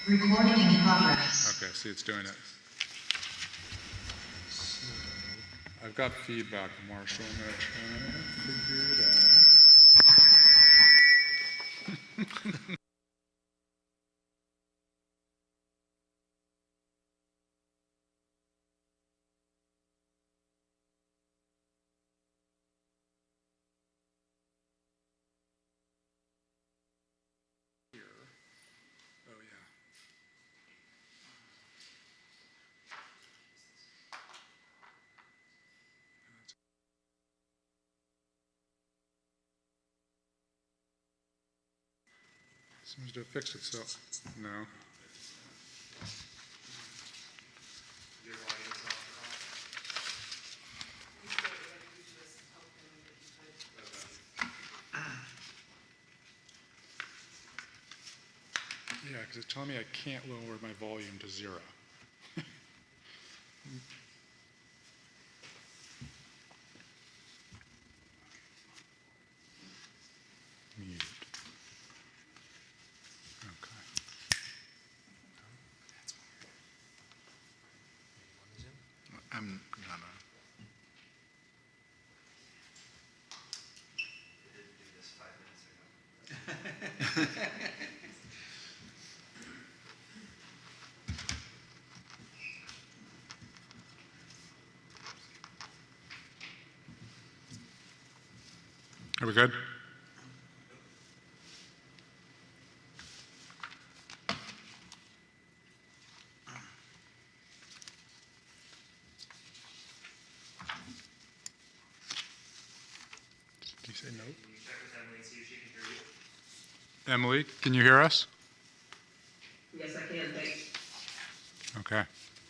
Recording in progress. Okay, see, it's doing it. So, I've got feedback, Marshall. I'm going to try and figure it out. Oh, yeah. Seems to have fixed itself. No. Yeah, because it's telling me I can't lower my volume to 0. Mute. Okay. I'm not a... We did do this 5 minutes ago. Are we good? Did you say nope? Can you check with Emily and see if she can hear you? Emily, can you hear us? Yes, I can, thanks. Okay.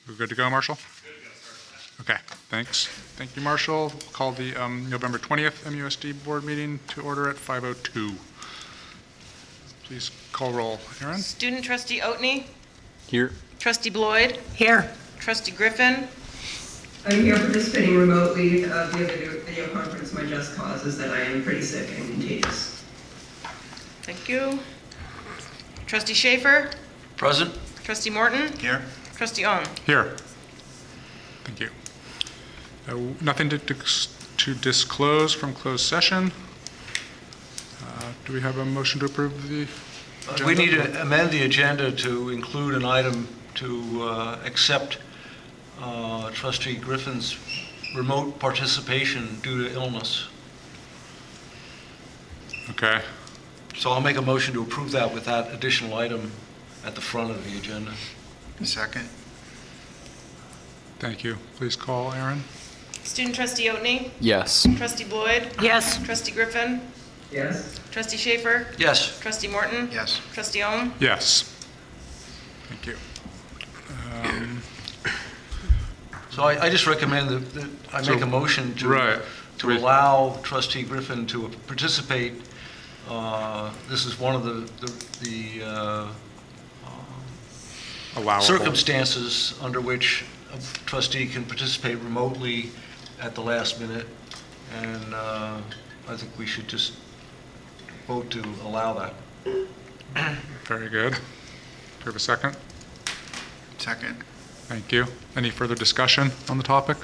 We're good to go, Marshall? Good to go, start with that. Okay, thanks. Thank you, Marshall. We'll call the November 20th MUSD board meeting to order at 5:02. Please call roll. Aaron? Student trustee Oatney, Here. trustee Bloyd, Here. trustee Griffin, I'm here participating remotely via video conference. My just cause is that I am pretty sick and contagious. thank you. Trustee Schaefer, Present. trustee Morton, Here. trustee Ong. Here. Thank you. Nothing to disclose from closed session. Do we have a motion to approve the agenda? We need to amend the agenda to include an item to accept trustee Griffin's remote participation due to illness. Okay. So I'll make a motion to approve that with that additional item at the front of the agenda. Second. Thank you. Please call Aaron. Student trustee Oatney, Yes. trustee Bloyd, Yes. trustee Griffin, Yes. trustee Schaefer, Yes. trustee Morton, Yes. trustee Ong. Yes. Thank you. So I just recommend that I make a motion Right. to allow trustee Griffin to participate. This is one of the Allowable. circumstances under which a trustee can participate remotely at the last minute, and I think we should just vote to allow that. Very good. Do we have a second? Second. Thank you. Any further discussion on the topic?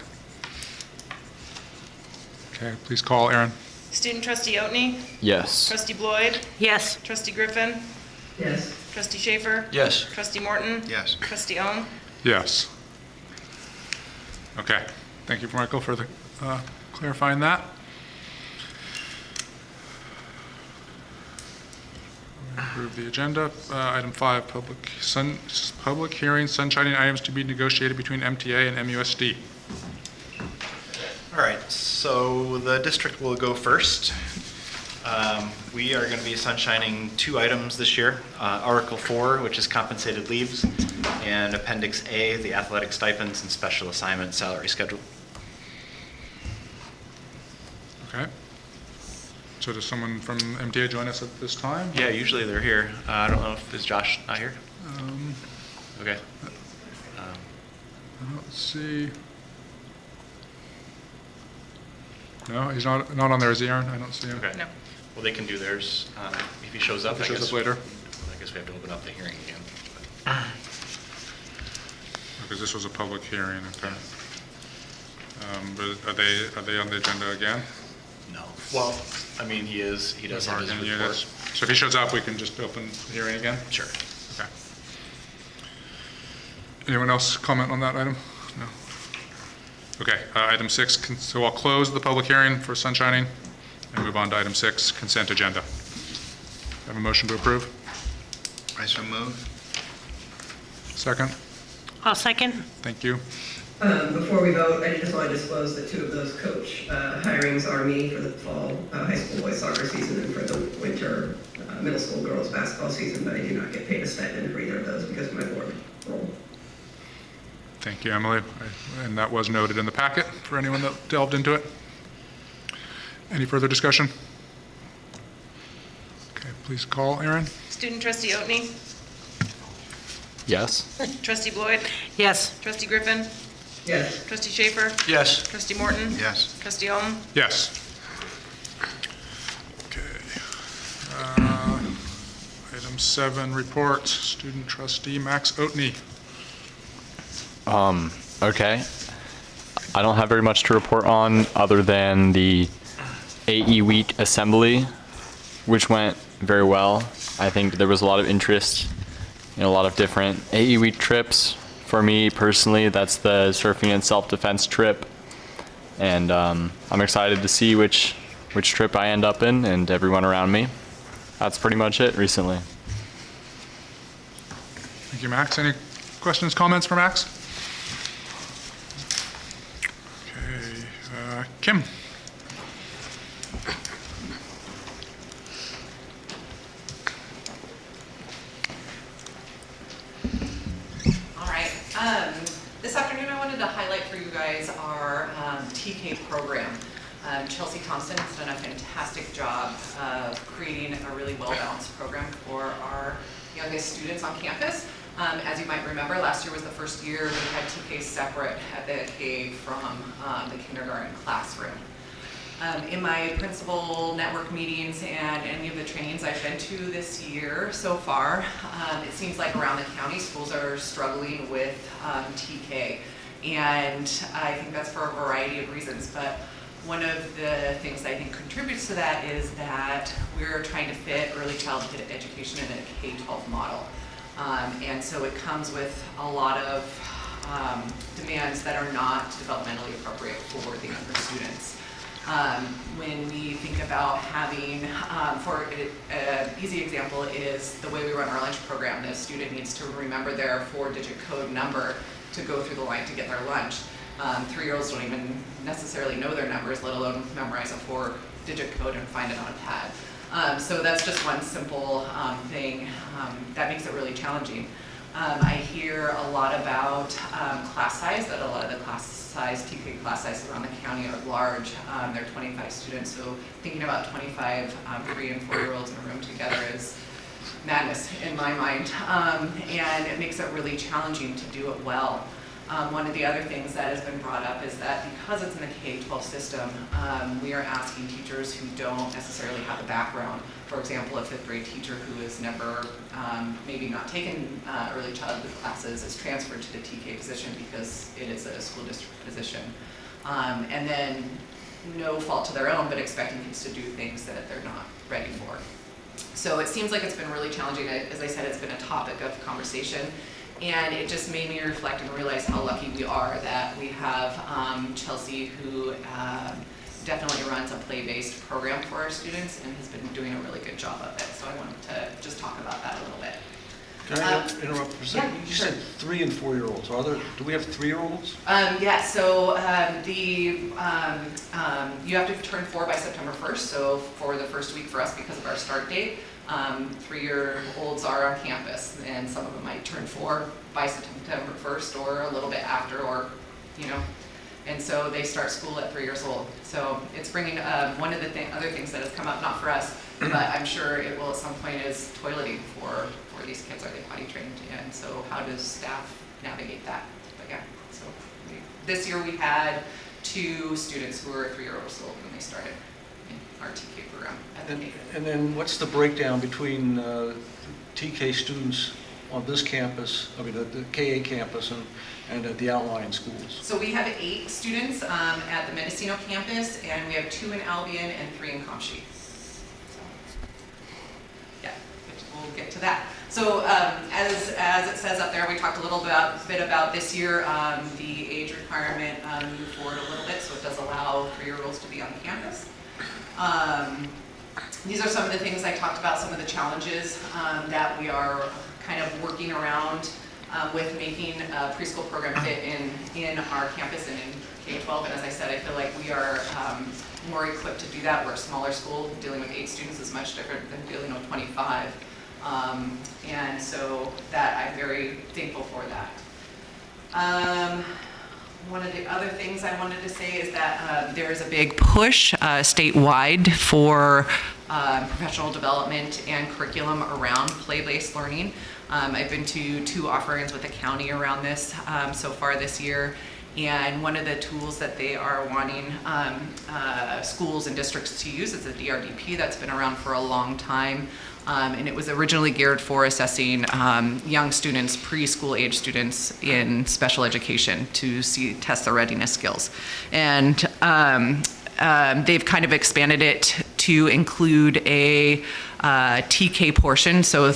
Okay, please call Aaron. Student trustee Oatney, Yes. trustee Bloyd, Yes. trustee Griffin, Yes. trustee Schaefer, Yes. trustee Morton, Yes. trustee Ong. Yes. Okay. Thank you, Michael, for the clarifying that. Approve the agenda. Item 5, public hearing, sunshining items to be negotiated between MTA and MUSD. All right, so the district will go first. We are going to be sunshining 2 items this year. Article 4, which is compensated leaves, and Appendix A, the athletic stipends and special assignment salary schedule. Okay. So does someone from MTA join us at this time? Yeah, usually they're here. I don't know if, is Josh not here? Okay. Let's see. No, he's not on there, is he, Aaron? I don't see him. Okay. No. Well, they can do theirs if he shows up. If he shows up later. I guess we have to open up the hearing again. Because this was a public hearing, okay. But are they on the agenda again? No. Well, I mean, he does have his Bargaining report. units. So if he shows up, we can just open the hearing again? Sure. Okay. Anyone else comment on that item? No? Okay, item 6, so I'll close the public hearing for sunshining and move on to item 6, consent agenda. Have a motion to approve? I so move. Second? I'll second. Thank you. Before we vote, I just want to disclose that 2 of those coach hirings are me for the fall high school boys soccer season and for the winter middle school girls basketball season, but I do not get paid a stipend for either of those because of my board role. Thank you, Emily. And that was noted in the packet for anyone that delved into it. Any further discussion? Okay, please call, Aaron. Student trustee Otney, Yes. trustee Floyd, Yes. trustee Griffin, Yes. trustee Schaefer, Yes. trustee Morton, Yes. trustee Alton. Yes. Okay. Item 7, reports. Student trustee Max Otney. Okay. I don't have very much to report on other than the AE week assembly, which went very well. I think there was a lot of interest in a lot of different AE week trips. For me personally, that's the surfing and self-defense trip. And I'm excited to see which trip I end up in and everyone around me. That's pretty much it recently. Thank you, Max. Any questions, comments for Max? Okay, Kim. All right. This afternoon, I wanted to highlight for you guys our TK program. Chelsea Thompson has done a fantastic job of creating a really well-balanced program for our youngest students on campus. As you might remember, last year was the first year we had TK separate at the K from the kindergarten classroom. In my principal network meetings and any of the trainings I've been to this year so far, it seems like around the county, schools are struggling with TK. And I think that's for a variety of reasons, but one of the things I think contributes to that is that we're trying to fit early childhood education in a K-12 model. And so it comes with a lot of demands that are not developmentally appropriate for the younger students. When we think about having, for an easy example is the way we run our lunch program. The student needs to remember their 4-digit code number to go through the line to get their lunch. 3-year-olds don't even necessarily know their numbers, let alone memorize a 4-digit code and find it on a pad. So that's just one simple thing that makes it really challenging. I hear a lot about class size, that a lot of the TK class sizes around the county are large. They're 25 students, so thinking about 25 3 and 4-year-olds in a room together is madness in my mind, and it makes it really challenging to do it well. One of the other things that has been brought up is that because it's in the K-12 system, we are asking teachers who don't necessarily have a background. For example, a 5th grade teacher who has never, maybe not taken early childhood classes is transferred to the TK position because it is a school district position. And then no fault to their own, but expecting kids to do things that they're not ready for. So it seems like it's been really challenging. As I said, it's been a topic of conversation. And it just made me reflect and realize how lucky we are that we have Chelsea, who definitely runs a play-based program for our students and has been doing a really good job of it. So I wanted to just talk about that a little bit. Can I interrupt for a second? Yeah, You sure. said 3 and 4-year-olds. Do we have 3-year-olds? Yeah, so you have to turn 4 by September 1st. So for the first week for us, because of our start date, 3-year-olds are on campus, and some of them might turn 4 by September 1st or a little bit after, or, and so they start school at 3 years old. So it's bringing, one of the other things that has come up, not for us, but I'm sure it will at some point, is toileting for these kids. Are they potty trained? And so how does staff navigate that? But yeah, so this year we had 2 students who were 3-year-olds old when they started in our TK program at the K. And then what's the breakdown between TK students on this campus, I mean, the KA campus and at the outlying schools? So we have 8 students at the Mendocino campus, and we have 2 in Albion and 3 in Comshy. Yeah, we'll get to that. So as it says up there, we talked a little bit about this year, the age requirement moved forward a little bit, so it does allow 3-year-olds to be on campus. These are some of the things I talked about, some of the challenges that we are kind of working around with making a preschool program fit in our campus and in K-12. And as I said, I feel like we are more equipped to do that. We're a smaller school. Dealing with 8 students is much different than dealing with 25. And so that I'm very thankful for that. One of the other things I wanted to say is that there is a big push statewide for professional development and curriculum around play-based learning. I've been to 2 offerings with the county around this so far this year. And one of the tools that they are wanting schools and districts to use is the DRDP that's been around for a long time. And it was originally geared for assessing young students, preschool age students in special education to test their readiness skills. And they've kind of expanded it to include a TK portion, so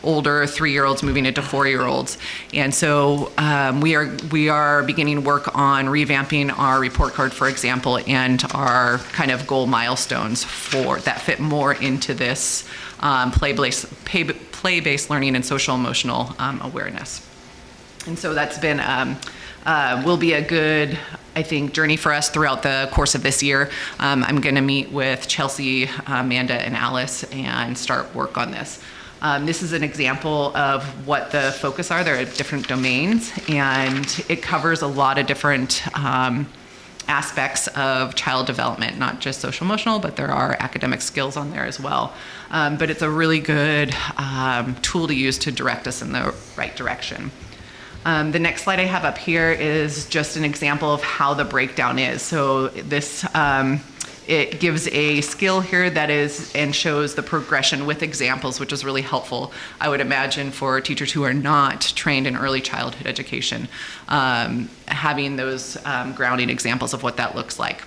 older 3-year-olds moving into 4-year-olds. And so we are beginning work on revamping our report card, for example, and our kind of goal milestones that fit more into this play-based learning and social emotional awareness. And so that's been, will be a good, I think, journey for us throughout the course of this year. I'm gonna meet with Chelsea, Amanda, and Alice and start work on this. This is an example of what the focus are. There are different domains, and it covers a lot of different aspects of child development, not just social emotional, but there are academic skills on there as well. But it's a really good tool to use to direct us in the right direction. The next slide I have up here is just an example of how the breakdown is. So this, it gives a skill here that is and shows the progression with examples, which is really helpful, I would imagine, for teachers who are not trained in early childhood education, having those grounding examples of what that looks like.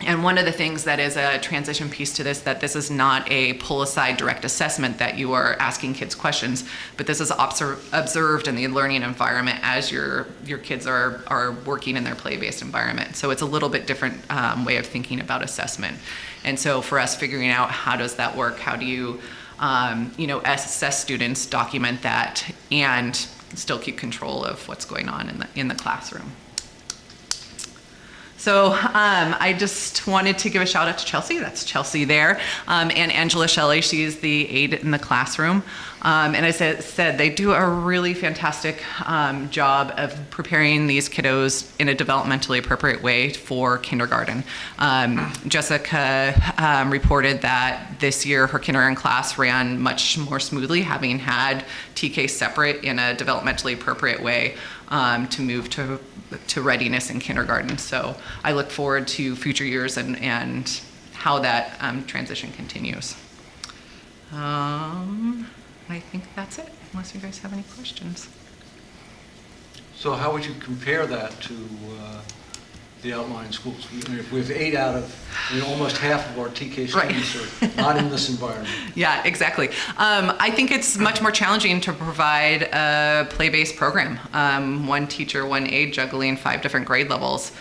And one of the things that is a transition piece to this, that this is not a pull-aside direct assessment that you are asking kids questions, but this is observed in the learning environment as your kids are working in their play-based environment. So it's a little bit different way of thinking about assessment. And so for us, figuring out how does that work, how do you, assess students, document that, and still keep control of what's going on in the classroom. So I just wanted to give a shout out to Chelsea. That's Chelsea there. And Angela Shelley, she's the aide in the classroom. And as I said, they do a really fantastic job of preparing these kiddos in a developmentally appropriate way for kindergarten. Jessica reported that this year her kindergarten class ran much more smoothly, having had TK separate in a developmentally appropriate way to move to readiness in kindergarten. So I look forward to future years and how that transition continues. I think that's it, unless you guys have any questions. So how would you compare that to the outlying schools? With 8 out of, almost half of our TK students are not in this environment. Yeah, exactly. I think it's much more challenging to provide a play-based program. One teacher, one aide, juggling 5 different grade levels.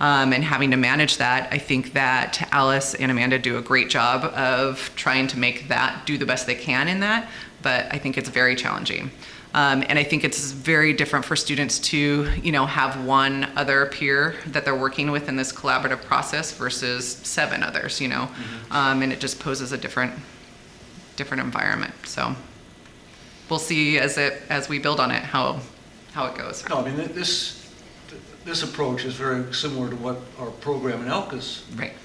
And having to manage that. I think that Alice and Amanda do a great job of trying to make that do the best they can in that, but I think it's very challenging. And I think it's very different for students to, have one other peer that they're working with in this collaborative process versus 7 others, and it just poses a different environment. So we'll see as we build on it how it goes. No, I mean, this approach is very similar to what our program in Elk is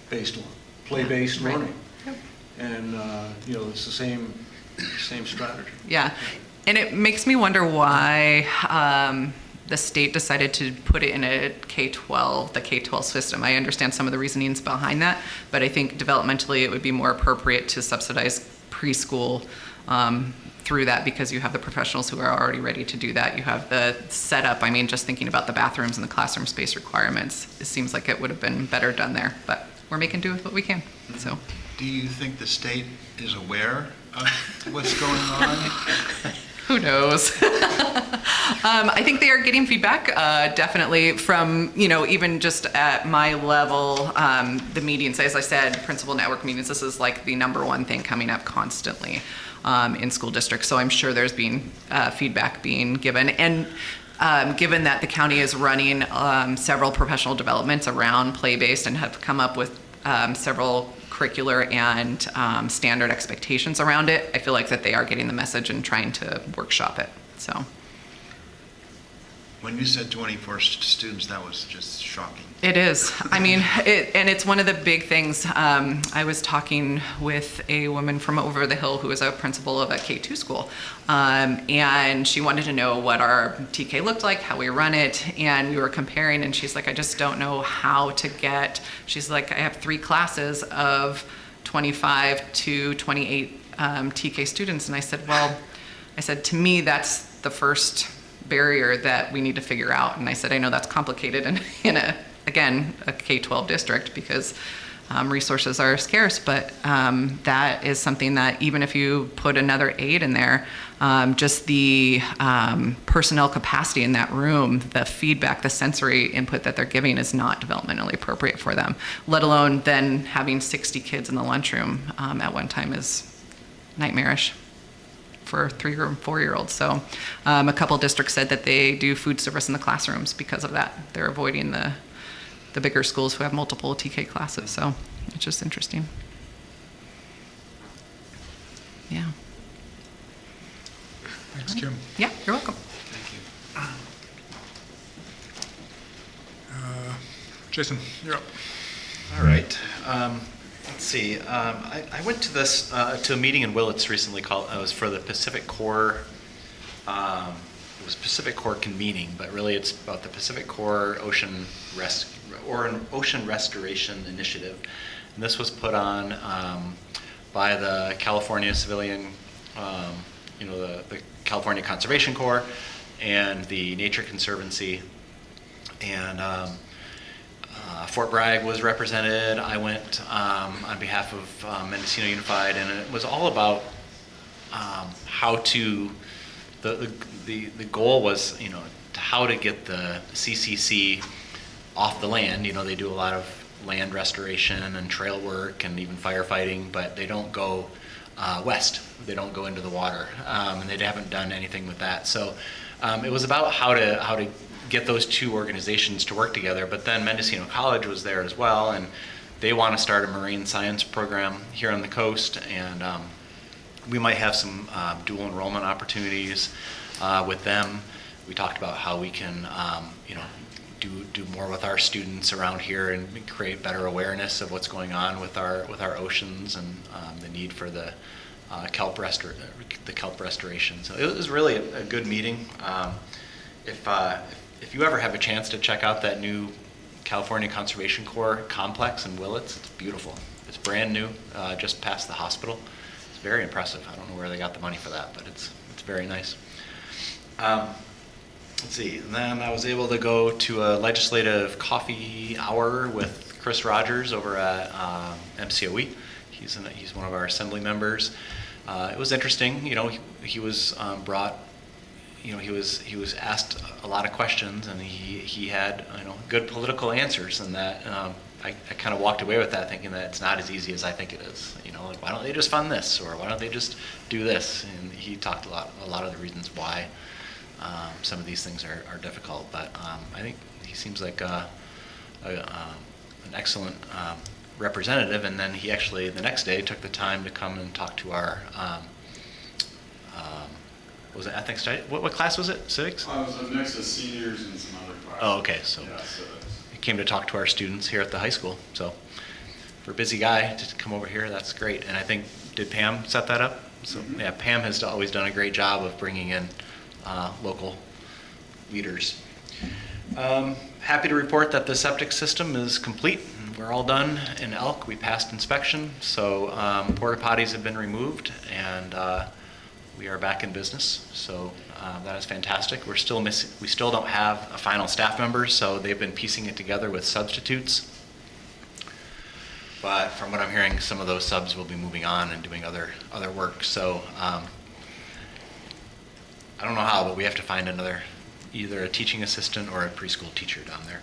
based on, play-based learning. Yep. And, it's the same strategy. Yeah, and it makes me wonder why the state decided to put it in a K-12, the K-12 system. I understand some of the reasonings behind that, but I think developmentally it would be more appropriate to subsidize preschool through that because you have the professionals who are already ready to do that. You have the setup. I mean, just thinking about the bathrooms and the classroom space requirements, it seems like it would have been better done there, but we're making do with what we can, so. Do you think the state is aware of what's going on? Who knows? I think they are getting feedback, definitely from, even just at my level, the meetings, as I said, principal network meetings, this is like the number one thing coming up constantly in school districts. So I'm sure there's been feedback being given. And given that the county is running several professional developments around play-based and have come up with several curricular and standard expectations around it, I feel like that they are getting the message and trying to workshop it, so. When you said 24 students, that was just shocking. It is. I mean, and it's one of the big things. I was talking with a woman from over the hill who is a principal of a K-2 school, and she wanted to know what our TK looked like, how we run it, and we were comparing, and she's like, I just don't know how to get, she's like, I have 3 classes of 25 to 28 TK students, and I said, well, to me, that's the first barrier that we need to figure out. And I said, I know that's complicated in a K-12 district because resources are scarce, but that is something that even if you put another aide in there, just the personnel capacity in that room, the feedback, the sensory input that they're giving is not developmentally appropriate for them, let alone then having 60 kids in the lunchroom at one time is nightmarish for 3 or 4-year-olds. So a couple districts said that they do food service in the classrooms because of that. They're avoiding the bigger schools who have multiple TK classes. So it's just interesting. Yeah. Thanks, Kim. Yeah, you're welcome. Thank you. Jason, you're up. All right. Let's see. I went to this to a meeting in Willits recently called. It was for the Pacific Core. It was Pacific Core convening, but really it's about the Pacific Core Ocean Restoration Initiative, and this was put on by the California Civilian, the California Conservation Corps, and the Nature Conservancy, and. Fort Bragg was represented. I went on behalf of Mendocino Unified, and it was all about how to. The goal was, how to get the CCC off the land. They do a lot of land restoration and trail work and even firefighting, but they don't go west. They don't go into the water, and they haven't done anything with that. So it was about how to get those 2 organizations to work together. But then Mendocino College was there as well, and they want to start a marine science program here on the coast, and we might have some dual enrollment opportunities with them. We talked about how we can do more with our students around here and create better awareness of what's going on with our oceans and the need for the kelp restoration. So it was really a good meeting. If you ever have a chance to check out that new California Conservation Corps complex in Willits, it's beautiful. It's brand new, just past the hospital. It's very impressive. I don't know where they got the money for that, but it's very nice. Let's see, and then I was able to go to a legislative coffee hour with Chris Rogers over at MCOE. He's one of our assembly members. It was interesting. He was brought. He was asked a lot of questions, and he had good political answers, and that I kind of walked away with that thinking that it's not as easy as I think it is. Like, why don't they just fund this, or why don't they just do this? And he talked a lot of the reasons why some of these things are difficult. But I think he seems like an excellent representative. And then he actually the next day took the time to come and talk to our. Was it ethics study? What class was it? Civics? It was a mix of seniors and some other classes. Oh, okay. So Yeah, civics. he came to talk to our students here at the high school. So for a busy guy to come over here, that's great. And I think, did Pam set that up? So yeah, Pam has always done a great job of bringing in local leaders. Happy to report that the septic system is complete. We're all done in Elk. We passed inspection. So porta potties have been removed, and we are back in business, so that is fantastic. We still don't have a final staff member, so they've been piecing it together with substitutes. But from what I'm hearing, some of those subs will be moving on and doing other work. So I don't know how, but we have to find either a teaching assistant or a preschool teacher down there.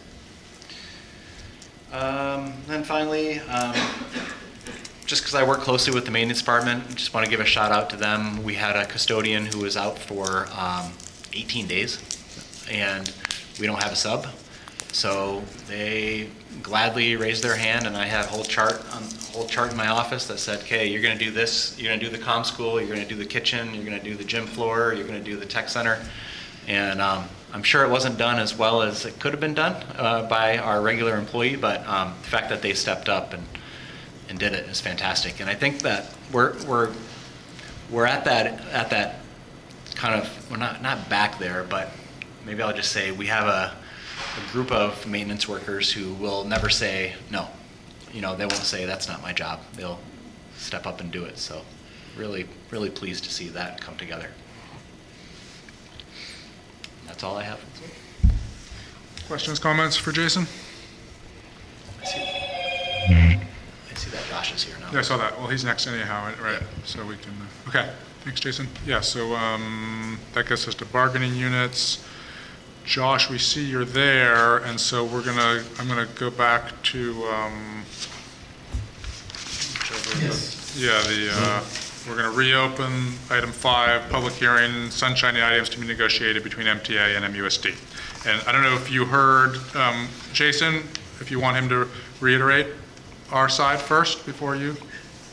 Then finally, just because I work closely with the maintenance department, just want to give a shout out to them. We had a custodian who was out for 18 days, and we don't have a sub. So they gladly raised their hand, and I had a whole chart in my office that said, okay, you're going to do this, you're going to do the comm school, you're going to do the kitchen, you're going to do the gym floor, you're going to do the tech center. And I'm sure it wasn't done as well as it could have been done by our regular employee, but the fact that they stepped up and did it is fantastic. And I think that we're at that kind of, we're not back there, but maybe I'll just say we have a group of maintenance workers who will never say no. They won't say that's not my job. They'll step up and do it. So really, really pleased to see that come together. That's all I have. Questions, comments for Jason? I see that Josh is here now. Yeah, I saw that. Well, he's next anyhow, right? So we can, okay, thanks, Jason. Yeah, so that gets us to bargaining units. Josh, we see you're there, and so I'm gonna go back to, we're gonna reopen item 5, public hearing, sunshine items to be negotiated between MTA and MUSD. And I don't know if you heard, Jason, if you want him to reiterate our side first before you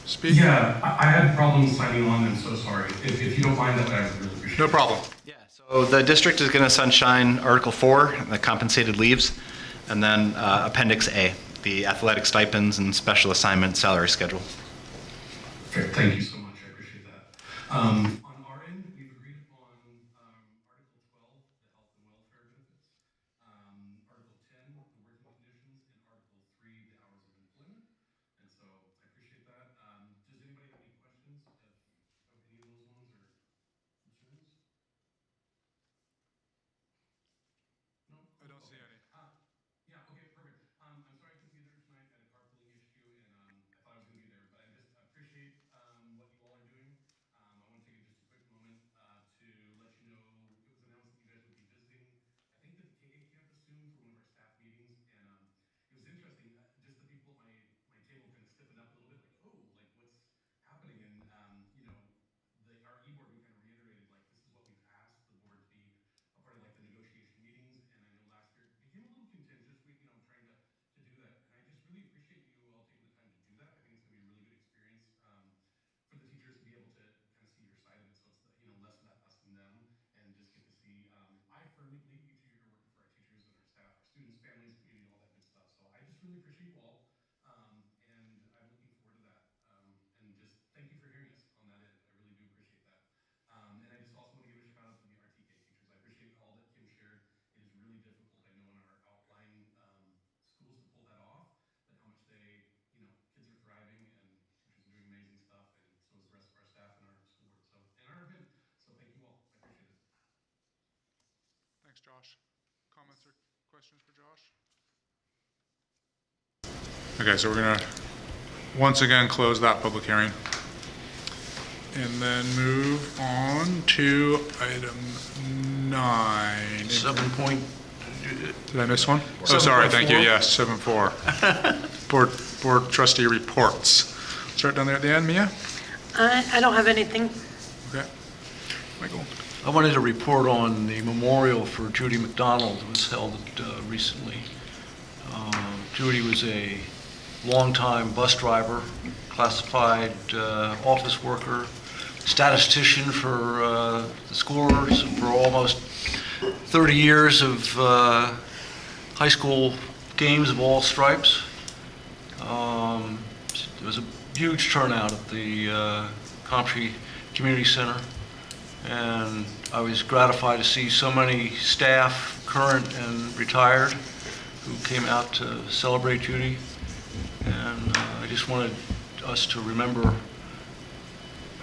speak? Yeah, I had problems signing on, I'm so sorry. If you don't mind that, I would really appreciate it. No problem. So the district is going to sunshine Article 4, the compensated leaves, and then Appendix A, the athletic stipends and special assignment salary schedule. Okay, thank you so much, I appreciate that. On our end, we've agreed upon Article 12, the health and welfare benefits, Article 10, the working conditions, and Article 3, the hours of employment. And so I appreciate that. Does anybody have any questions of any of those ones or concerns? No? I don't see any. Yeah, okay, perfect. I'm sorry I couldn't be there tonight. I had a carpooling issue, and I thought I was going to be there, but I just appreciate what you all are doing. I want to take just a quick moment to let you know it was announced that you guys would be visiting, I think, the KA campus soon for one of our staff meetings, and it was interesting. Just the people at my table kind of stiffened up a little bit, like, oh, like what's happening? And our e-board, we kind of reiterated, like, this is what we've asked the board to be a part of, like, the negotiation meetings. And I know last year it became a little contentious, trying to do that. And I just really appreciate you all taking the time to do that. I think it's going to be a really good experience for the teachers to be able to kind of see your side of it. So it's less of that us and them, and just get to see. I firmly believe each of you are working for our teachers and our staff, our students, families, community, all that good stuff. So I just really appreciate you all, and I'm looking forward to that. And just thank you for hearing us on that end. I really do appreciate that. And I just also want to give a shout out to the RTK teachers. I appreciate all that Kim shared. It is really difficult, I know, in our outlying schools to pull that off, but how much kids are thriving and teachers are doing amazing stuff, and so is the rest of our staff and our school board, and our event. So thank you all. I appreciate it. Thanks, Josh. Comments or questions for Josh? Okay, so we're gonna once again close that public hearing. And then move on to item 9. 7 point. Did I miss one? Oh, sorry, thank you, yes, 7.4. Board trustee reports. Start down there at the end, Mia? I don't have anything. Okay. Michael? I wanted to report on the memorial for Judy McDonald that was held recently. Judy was a longtime bus driver, classified office worker, statistician for the scores for almost 30 years of high school games of all stripes. There was a huge turnout at the Comptree Community Center, and I was gratified to see so many staff, current and retired, who came out to celebrate Judy. And I just wanted us to remember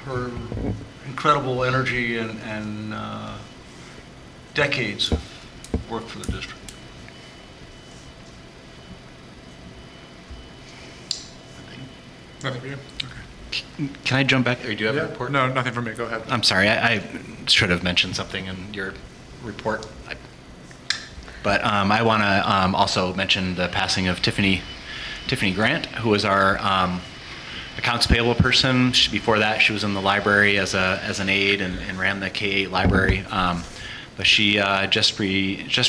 her incredible energy and decades of work for the district. Nothing for you? Okay. Can I jump back, or do you have a report? No, nothing for me. Go ahead. I'm sorry, I should have mentioned something in your report. But I want to also mention the passing of Tiffany Grant, who was our accounts payable person. Before that, she was in the library as an aide and ran the K-8 library. But she just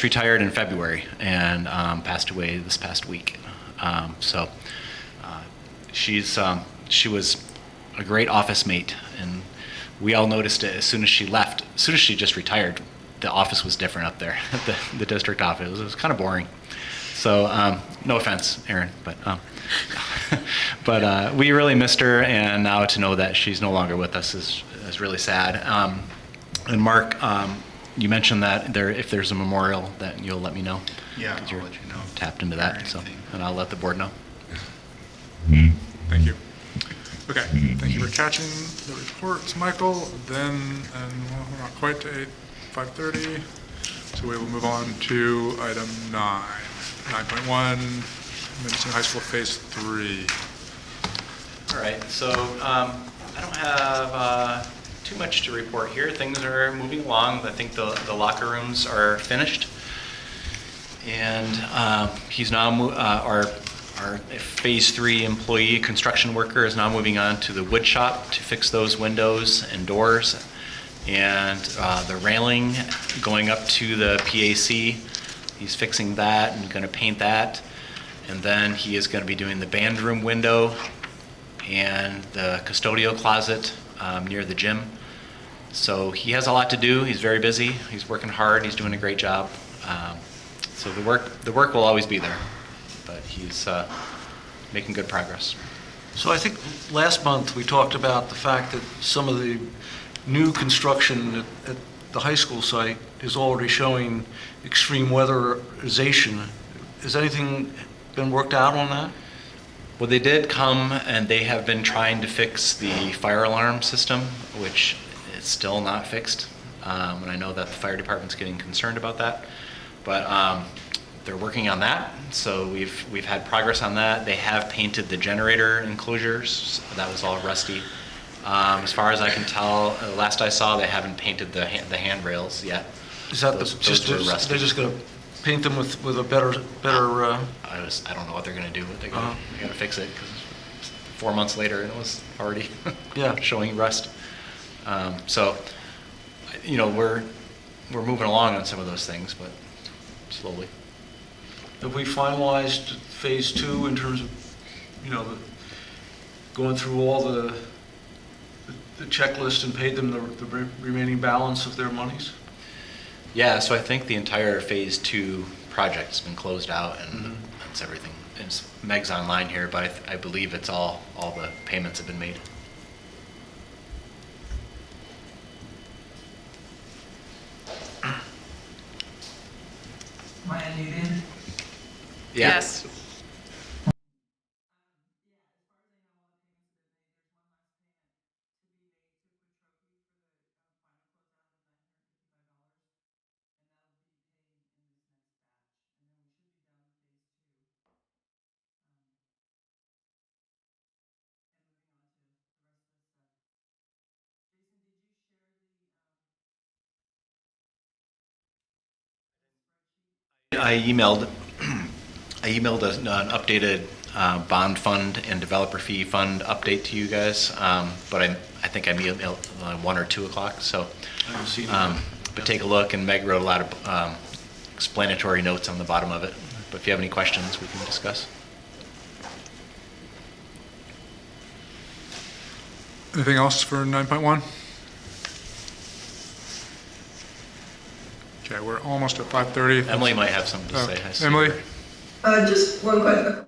retired in February and passed away this past week. She was a great office mate, and we all noticed it as soon as she left. As soon as she just retired, the office was different up there, the district office. It was kind of boring. So no offense, Aaron, but we really missed her, and now to know that she's no longer with us is really sad. And Mark, you mentioned that if there's a memorial, that you'll let me know. Yeah, Because I'll you're let you know. tapped into that, so, and I'll let the board know. Thank you. Okay, thank you for catching the reports, Michael. Then, well, we're not quite to 5:30, so we will move on to item 9.1, Mendocino High School Phase 3. All right, so I don't have too much to report here. Things are moving along. I think the locker rooms are finished. And he's now, our Phase 3 employee, construction worker, is now moving on to the wood shop to fix those windows and doors. And the railing going up to the PAC, he's fixing that and going to paint that. And then he is going to be doing the band room window and the custodial closet near the gym. So he has a lot to do. He's very busy. He's working hard. He's doing a great job. So the work will always be there, but he's making good progress. So I think last month we talked about the fact that some of the new construction at the high school site is already showing extreme weatherization. Has anything been worked out on that? Well, they did come and they have been trying to fix the fire alarm system, which is still not fixed. And I know that the fire department's getting concerned about that, but they're working on that. So we've had progress on that. They have painted the generator enclosures. That was all rusty. As far as I can tell, last I saw, they haven't painted the handrails yet. Is that those they're just going to paint them with a better? I don't know what they're going to do, but they got to fix it because 4 months later and it was already showing rust. So, you know, we're moving along on some of those things, but slowly. Have we finalized Phase 2 in terms of, you know, going through all the checklist and paid them the remaining balance of their monies? Yeah, so I think the entire Phase 2 project has been closed out, and that's everything. It's Meg's online here, but I believe it's all the payments have been made. Am I unmuted? Yeah. Yes. I emailed an updated bond fund and developer fee fund update to you guys, but I think I emailed 1 or 2 o'clock. So, I haven't seen it. but take a look, and Meg wrote a lot of explanatory notes on the bottom of it. But if you have any questions, we can discuss. Anything else for 9.1? Okay, we're almost at 5:30. Emily might have something to say. I see Emily? her. Just one question.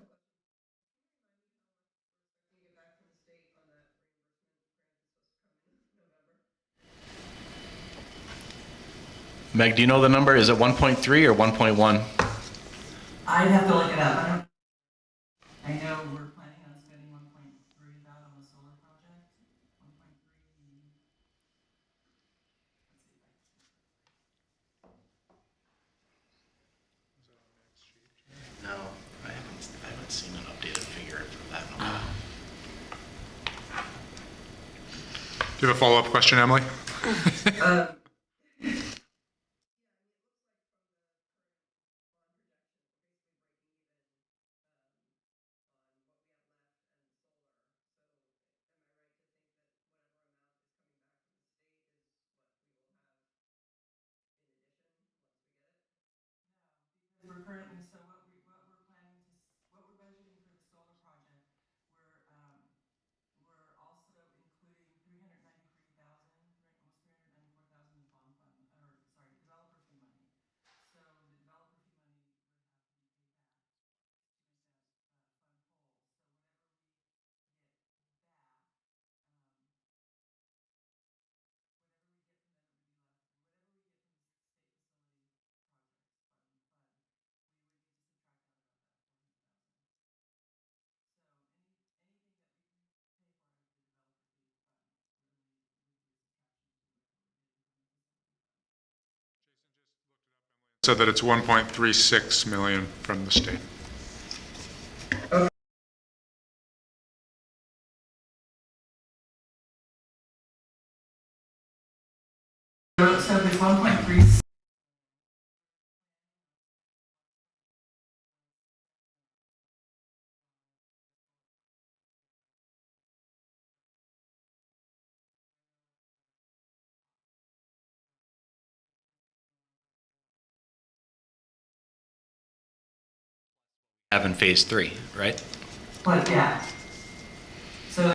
Meg, do you know the number? Is it 1.3 or 1.1? I'd have to look it up. I know we're planning on spending 1.3 of that on the solar project. 1.3. you have a follow-up question, Emily? We're currently, so what we're planning to, what we're budgeting for the solar project, we're also including 393,000, almost 394,000 in bond fund, or sorry, developer fee money. So the developer fee money would have to be paid back to make that fund whole. So whatever we get back, whatever we get from them, it would be less than whatever we get from the state facility projects fund, we would need to subtract out about that 400,000. So anything that we can pay for out of the developer fee fund really would be a subtraction to whatever we're getting from the facility fund. Said that it's 1.36 million from the state. So if it's 1.3. Have in phase 3, right? But yeah. So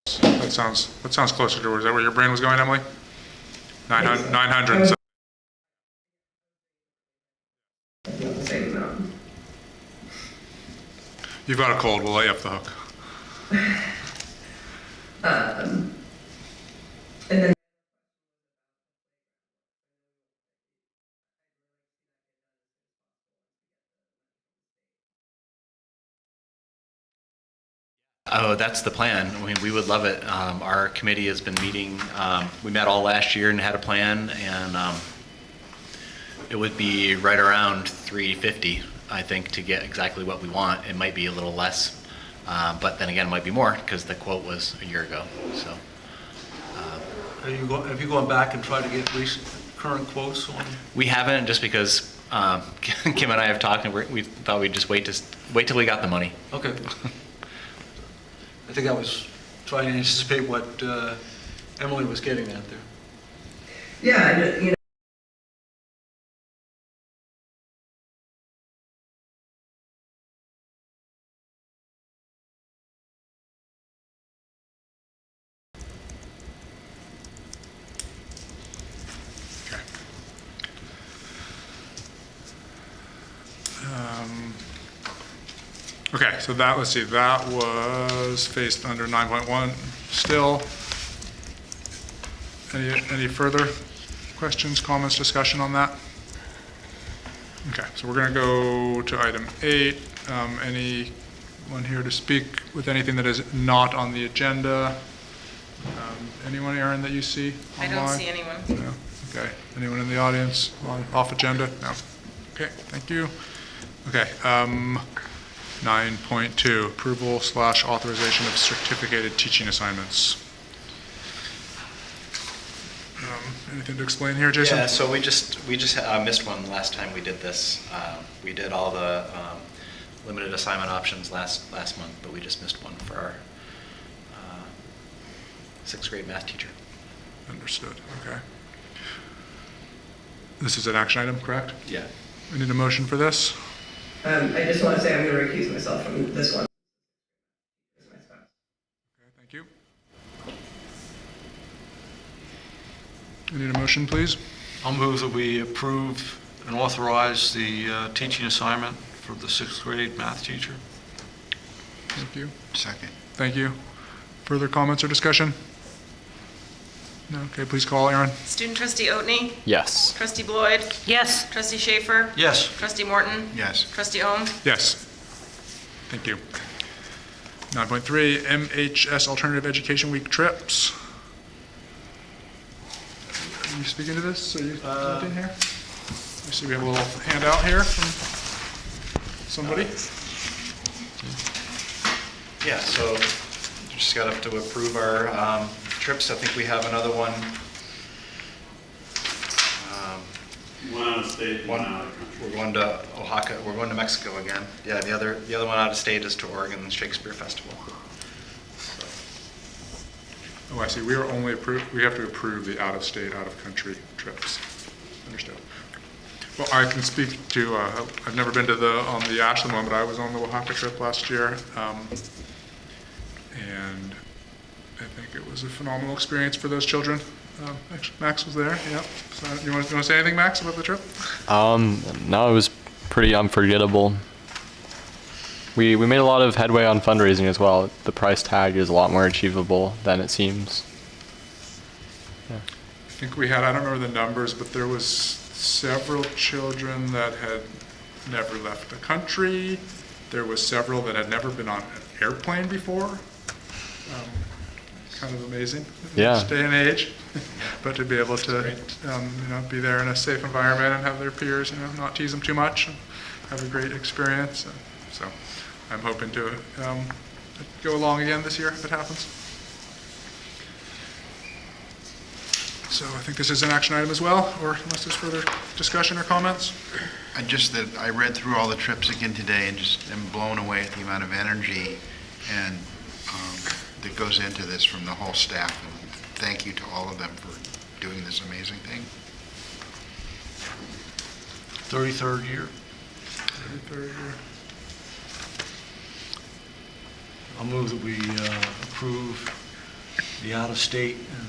That sounds closer to, is that where your brain was going, Emily? 900, 900. The same amount. You've got a cold, we'll let you off the hook. And then Oh, that's the plan. I mean, we would love it. Our committee has been meeting, we met all last year and had a plan, and it would be right around 350, I think, to get exactly what we want. It might be a little less, but then again, it might be more because the quote was a year ago, so. Have you gone back and tried to get current quotes on? We haven't, just because Kim and I have talked, and we thought we'd just wait till we got the money. Okay. I think I was trying to anticipate what Emily was getting at there. yeah, and, you know. Okay, so that, let's see, that was phased under 9.1 still. Any further questions, comments, discussion on that? Okay, so we're going to go to item 8. Anyone here to speak with anything that is not on the agenda? Anyone, Aaron, that you see online? I don't see anyone. No? Okay. Anyone in the audience off agenda? No. Okay, thank you. Okay. 9.2, approval/authorization of certificated teaching assignments. Anything to explain here, Jason? Yeah, so we just missed one last time we did this. We did all the limited assignment options last month, but we just missed one for our 6th grade math teacher. Understood, okay. This is an action item, correct? Yeah. We need a motion for this? I just want to say I'm going to recuse myself from this one. It's my spouse. Okay, thank you. We need a motion, please? I'll move that we approve and authorize the teaching assignment for the 6th grade math teacher. Thank you. Second. Thank you. Further comments or discussion? No? Okay, please call, Aaron. Student trustee Oatney, Yes. trustee Floyd, Yes. trustee Schaefer, Yes. trustee Morton, Yes. trustee Ohm. Yes. Thank you. 9.3, MHS Alternative Education Week trips. Are you speaking to this? Are you in here? I see we have a little handout here from somebody. Yeah, so just got to approve our trips. I think we have another one. One out of state, one out of country. We're going to Oaxaca. We're going to Mexico again. Yeah, the other one out of state is to Oregon Shakespeare Festival. Oh, I see. We are only we have to approve the out-of-state, out-of-country trips. Understood. Well, I can speak to, I've never been to on the Ashland one, but I was on the Oaxaca trip last year. And I think it was a phenomenal experience for those children. Actually, Max was there, yeah. So you want to say anything, Max, about the trip? No, it was pretty unforgettable. We made a lot of headway on fundraising as well. The price tag is a lot more achievable than it seems. Yeah. I think we had, I don't remember the numbers, but there was several children that had never left the country. There was several that had never been on an airplane before. Kind of amazing in this day and age, but to be able to be there in a safe environment and have their peers, not tease them too much, and have a great experience. So I'm hoping to go along again this year if it happens. So I think this is an action item as well, or unless there's further discussion or comments. I read through all the trips again today and just am blown away at the amount of energy and that goes into this from the whole staff. And thank you to all of them for doing this amazing thing. 33rd year. 33rd year. I'll move that we approve the out-of-state and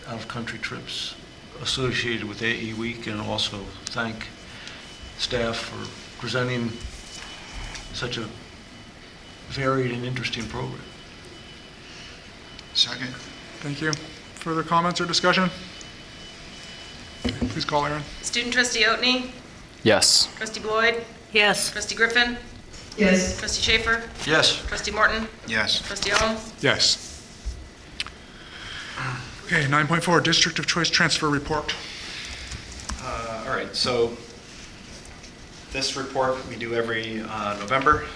out-of-country trips associated with AE Week, and also thank staff for presenting such a varied and interesting program. Second. Thank you. Further comments or discussion? Please call, Aaron. Student trustee Otney? Yes. Trustee Boyd? Yes. Trustee Griffin? Yes. Trustee Schaefer? Yes. Trustee Morton? Yes. Trustee Owen? Yes. Okay, 9.4, District of Choice Transfer Report. All right, so this report we do every November,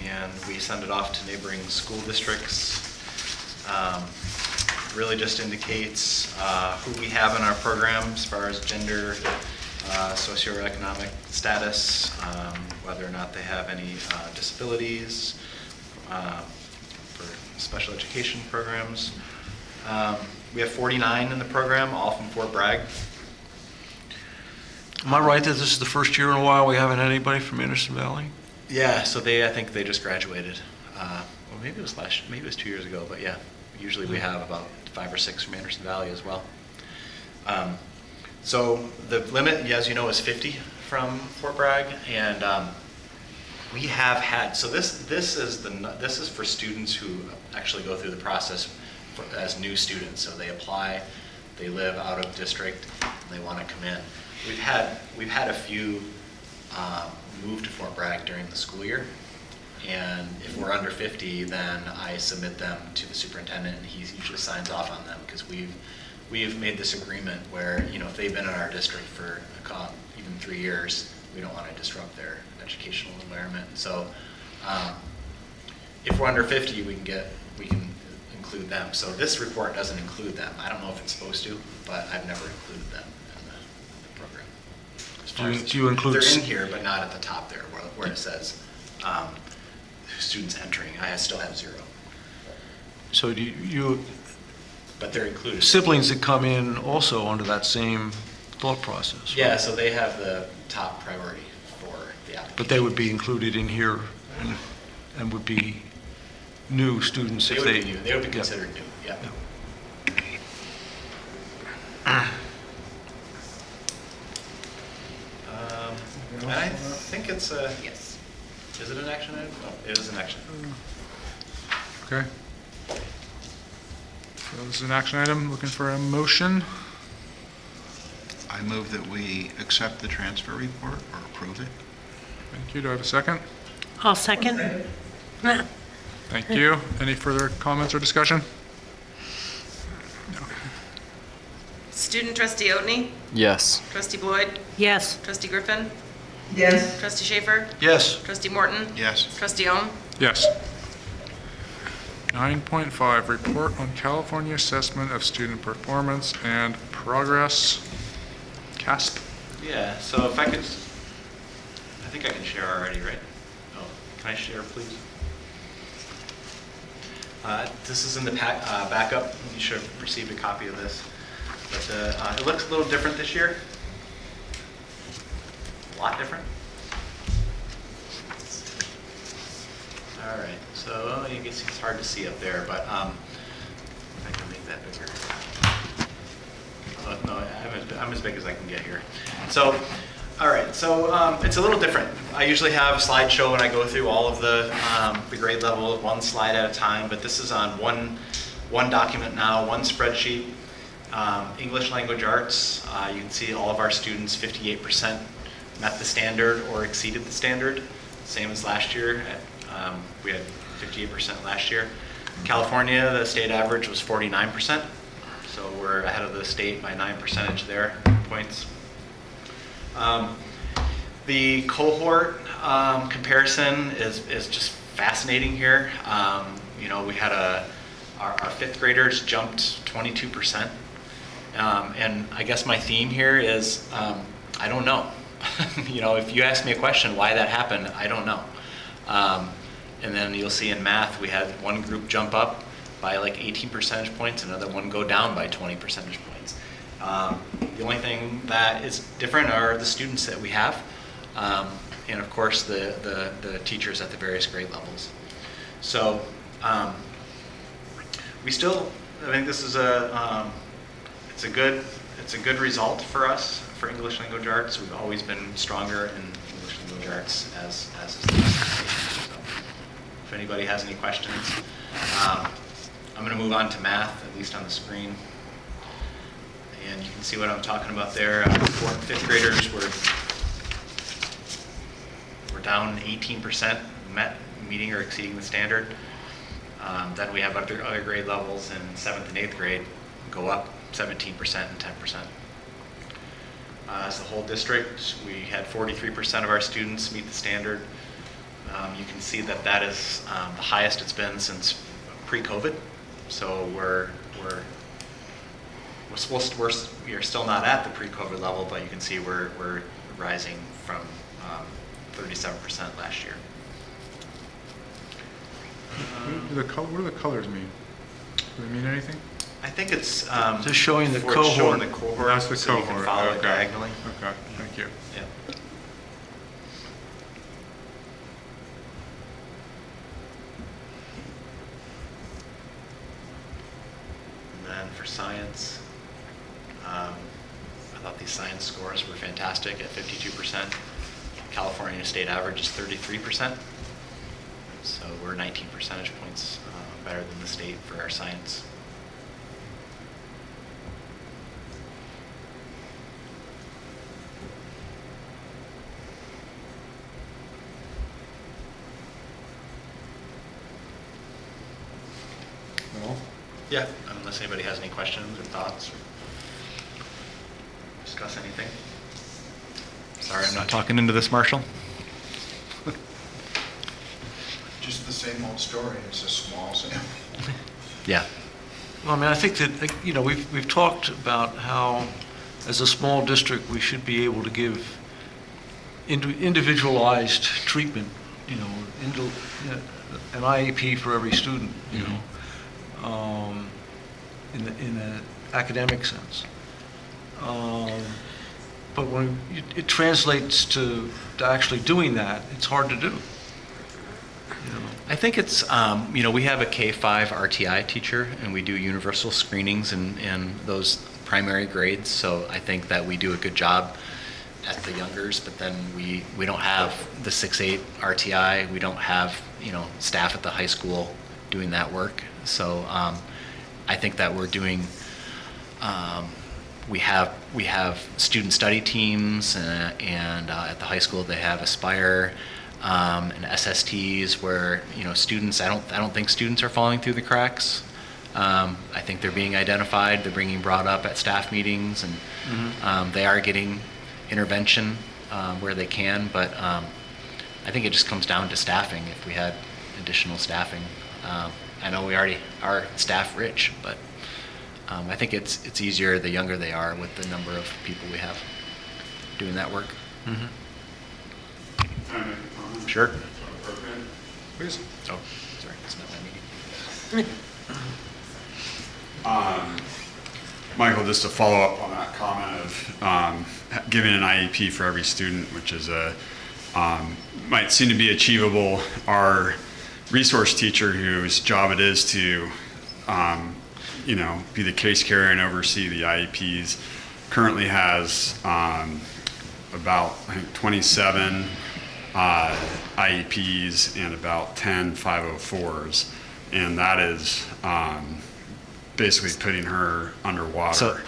and we send it off to neighboring school districts. Really just indicates who we have in our program as far as gender, socioeconomic status, whether or not they have any disabilities, for special education programs. We have 49 in the program, all from Fort Bragg. Am I right that this is the first year in a while we haven't had anybody from Anderson Valley? Yeah, so I think they just graduated. Well, maybe it was maybe it was 2 years ago, but yeah, usually we have about 5 or 6 from Anderson Valley as well. So the limit, as you know, is 50 from Fort Bragg, and we have had. So this is for students who actually go through the process as new students. So they apply, they live out of district, and they want to come in. We've had a few move to Fort Bragg during the school year, and if we're under 50, then I submit them to the superintendent, and he usually signs off on them, because we've made this agreement where, if they've been in our district for even 3 years, we don't want to disrupt their educational environment. So if we're under 50, we can include them. So this report doesn't include them. I don't know if it's supposed to, but I've never included them in the program. Do you include? They're in here, but not at the top there where it says students entering. I still have 0. So do you? But they're included. Siblings that come in also under that same thought process. Right? Yeah, so they have the top priority for the application. But they would be included in here and would be new students if they. They would be considered new. Yeah. And I think it's a yes. Is it an action item? Oh, it is an action item. Okay. So this is an action item. Looking for a motion. I move that we accept the transfer report or approve it. Thank you. Do I have a second? I'll second. Thank you. Any further comments or discussion? No. Student trustee Otney? Yes. Trustee Boyd? Yes. Trustee Griffin? Yes. Trustee Schaefer? Yes. Trustee Morton? Yes. Trustee Owen? Yes. 9.5, report on California assessment of student performance and progress. CASP. Yeah, so if I could, I think I can share already, right? Oh, can I share, please? This is in the backup. You should have received a copy of this. But it looks a little different this year. A lot different. All right, so you can see it's hard to see up there, but I can make that bigger. Oh, no, I'm as big as I can get here. So, all right, so it's a little different. I usually have a slideshow when I go through all of the grade level, one slide at a time, but this is on one document now, one spreadsheet. English language arts, you can see all of our students, 58% met the standard or exceeded the standard, same as last year. We had 58% last year. California, the state average was 49%, so we're ahead of the state by 9% there, points. The cohort comparison is just fascinating here. You know, we had our fifth graders jumped 22%. And I guess my theme here is, I don't know. You know, if you ask me a question, why that happened, I don't know. And then you'll see in math, we had one group jump up by like 18 percentage points, another one go down by 20 percentage points. The only thing that is different are the students that we have, and of course the teachers at the various grade levels. So we still, I think this is it's a good result for us for English language arts. We've always been stronger in English language arts as is the rest of the state. So if anybody has any questions, I'm going to move on to math, at least on the screen. And you can see what I'm talking about there. Fourth and fifth graders were down 18%, meeting or exceeding the standard. Then we have other grade levels in seventh and eighth grade go up 17% and 10%. As the whole district, we had 43% of our students meet the standard. You can see that that is the highest it's been since pre-COVID. So we're still not at the pre-COVID level, but you can see we're rising from 37% last year. What do the colors mean? Do they mean anything? I think it's just showing the cohort. Showing the cohort. That's the so cohort. You can follow okay. it diagonally. Okay. Thank you. Yeah. And then for science, I thought these science scores were fantastic at 52%. California state average is 33%. So we're 19 percentage points better than the state for our science. Well, Yeah, unless anybody has any questions or thoughts or discuss anything. Sorry, I'm not talking into this, Marshall. Just the same old story, it's a small sample. Yeah. Well, I mean, I think that, you know, we've talked about how, as a small district, we should be able to give individualized treatment, you know, an IEP for every student, you know, in an academic sense. But when it translates to actually doing that, it's hard to do. I think it's, you know, we have a K-5 RTI teacher, and we do universal screenings in those primary grades. So I think that we do a good job at the youngers, but then we don't have the 6-8 RTI. We don't have, you know, staff at the high school doing that work. So I think that we're doing, we have student study teams, and at the high school they have Aspire. And SSTs where, you know, students, I don't think students are falling through the cracks. I think they're being identified, they're being brought up at staff meetings, and they are getting intervention where they can, but I think it just comes down to staffing. If we had additional staffing, I I know we already are staff rich, but I think it's easier the younger they are with the number of people we have doing that work. Can I make a comment? Sure. Appropriate? Please. Oh, sorry, it's not my meeting. Michael, just to follow up on that comment of giving an IEP for every student, which is might seem to be achievable. Our resource teacher, whose job it is to, be the case carrier and oversee the IEPs, currently has about, I think, 27 IEPs and about 10 504s, and that is basically putting her underwater.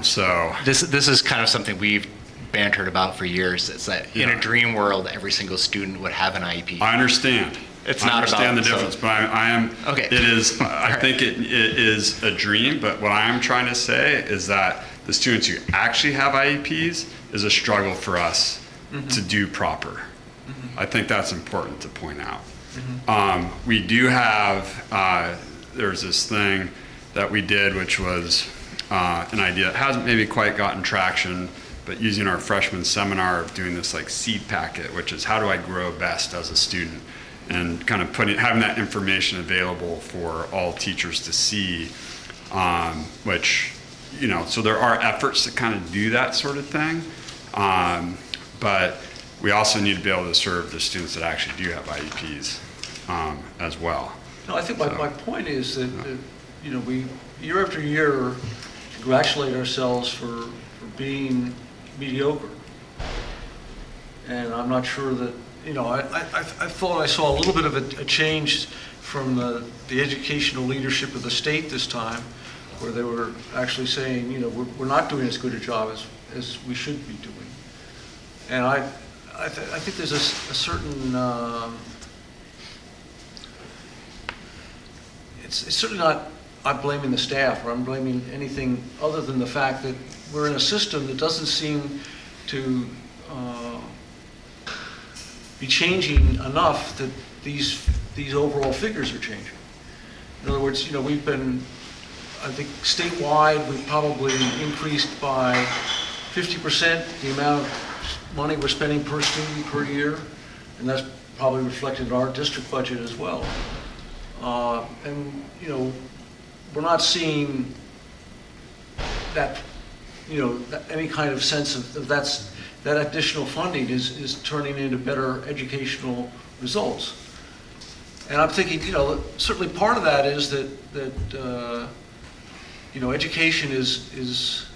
So this is kind of something we've bantered about for years. It's that in a dream world, every single student would have an IEP. I understand. It's I not understand about, the difference, but I am. Okay. It is. I think it is a dream. But what I am trying to say is that the students who actually have IEPs is a struggle for us to do proper. I think that's important to point out. We do have. There's this thing that we did, which was an idea that hasn't maybe quite gotten traction, but using our freshman seminar of doing this like seed packet, which is how do I grow best as a student, and kind of having that information available for all teachers to see, which, so there are efforts to kind of do that sort of thing, but we also need to be able to serve the students that actually do have IEPs as well. No, I think my point is that, we, year after year, congratulate ourselves for being mediocre. And I'm not sure that, I thought I saw a little bit of a change from the educational leadership of the state this time, where they were actually saying, we're not doing as good a job as we should be doing. And I think there's a certain, it's certainly not, I'm blaming the staff, or I'm blaming anything other than the fact that we're in a system that doesn't seem to be changing enough that these overall figures are changing. In other words, we've been, I think statewide, we've probably increased by 50% the amount of money we're spending per student per year, and that's probably reflected in our district budget as well. And we're not seeing that, any kind of sense of that additional funding is turning into better educational results. And I'm thinking, certainly part of that is that education is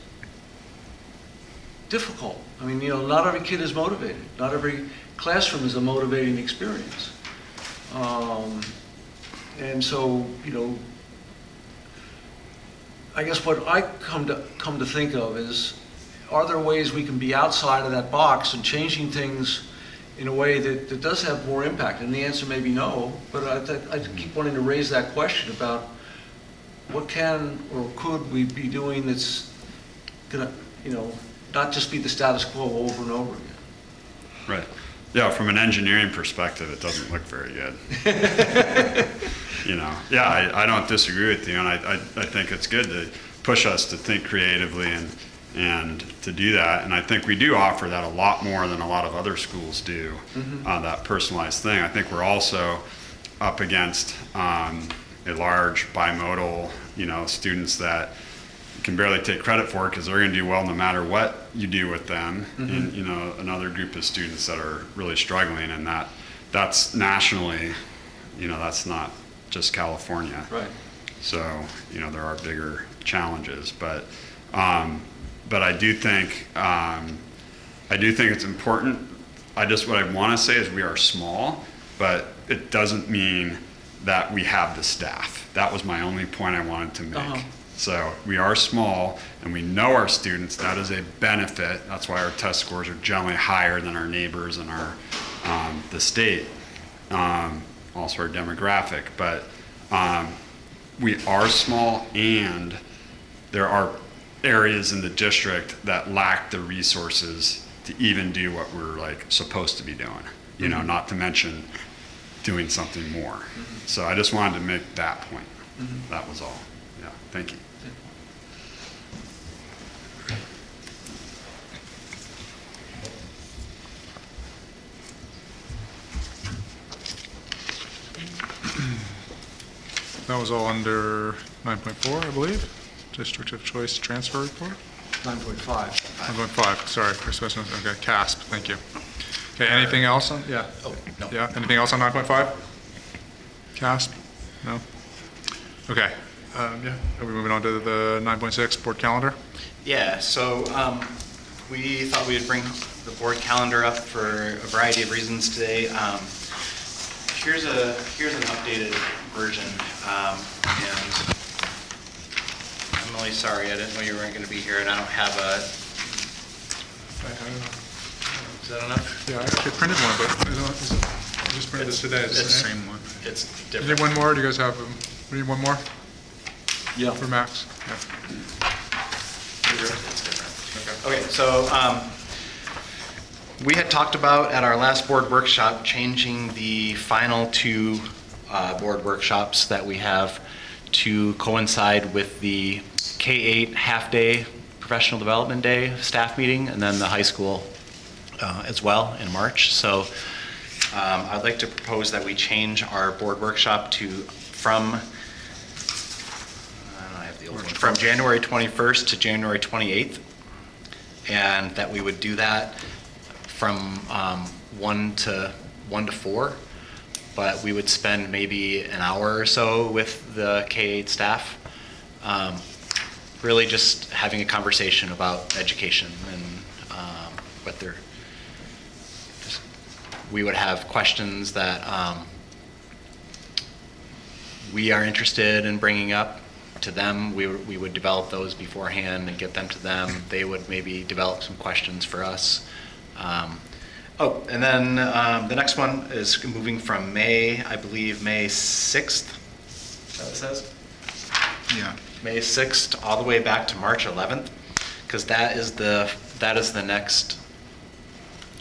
difficult. I mean, not every kid is motivated. Not every classroom is a motivating experience. And so, I guess what I come to think of is, are there ways we can be outside of that box and changing things in a way that does have more impact? And the answer may be no, but I keep wanting to raise that question about what can or could we be doing that's gonna, not just be the status quo over and over again. Right. Yeah, from an engineering perspective, it doesn't look very good. Yeah, I don't disagree with you, and I think it's good to push us to think creatively and to do that. And I think we do offer that a lot more than a lot of other schools do, that personalized thing. I think we're also up against a large bimodal, students that you can barely take credit for because they're going to do well no matter what you do with them. And, another group of students that are really struggling, and that's nationally, that's not just California. Right. So, there are bigger challenges, but I do think it's important. What I want to say is we are small, but it doesn't mean that we have the staff. That was my only point I wanted to make. So we are small, and we know our students. That is a benefit. That's why our test scores are generally higher than our neighbors and our the state, also our demographic. But we are small, and there are areas in the district that lack the resources to even do what we're supposed to be doing. Not to mention doing something more. So I just wanted to make that point. That was all. Yeah, thank you. That was all under 9.4, I believe. District of Choice Transfer Report. 9.5. 9.5, sorry, okay, CASP, thank you. Okay, anything else on, yeah? Oh, no. Yeah, anything else on 9.5? CASP? No? Okay, yeah, are we moving on to the 9.6 board calendar? Yeah, so we thought we would bring the board calendar up for a variety of reasons today. Here's an updated version, and I'm really sorry, I didn't know you weren't going to be here, and I don't have a. Is that enough? Yeah, I actually printed one, but I just printed this today. It's the Same one. It's Do you different. need one more? Do you guys have, we need one more Yeah. for Max? Yeah. It's different. Okay, so we had talked about at our last board workshop changing the final two board workshops that we have to coincide with the K-8 half-day professional development day staff meeting and then the high school as well in March. So I'd like to propose that we change our board workshop to from from January 21st to January 28th, and that we would do that from 1 to 4, but we would spend maybe an hour or so with the K-8 staff, really just having a conversation about education and what they're. We would have questions that we are interested in bringing up to them. We would develop those beforehand and get them to them. They would maybe develop some questions for us. And then the next one is moving from May, I believe May 6th. Is that what it says? Yeah. May 6th all the way back to March 11th, because that is the next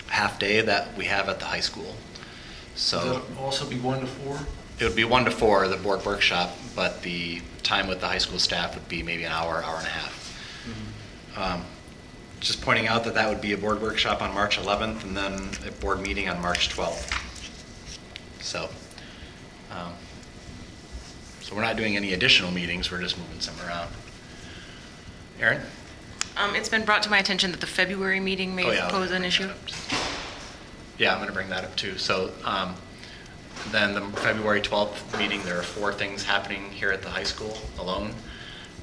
half day that we have at the high school. So Would that also be 1 to 4? it would be 1 to 4, the board workshop, but the time with the high school staff would be maybe an hour, hour and a half. Just pointing out that would be a board workshop on March 11th and then a board meeting on March 12th. So, so we're not doing any additional meetings, we're just moving some around. Erin? It's been brought to my attention that the February meeting may pose an issue. Yeah, I'm going to bring that up too. So then the February 12th meeting, there are 4 things happening here at the high school alone.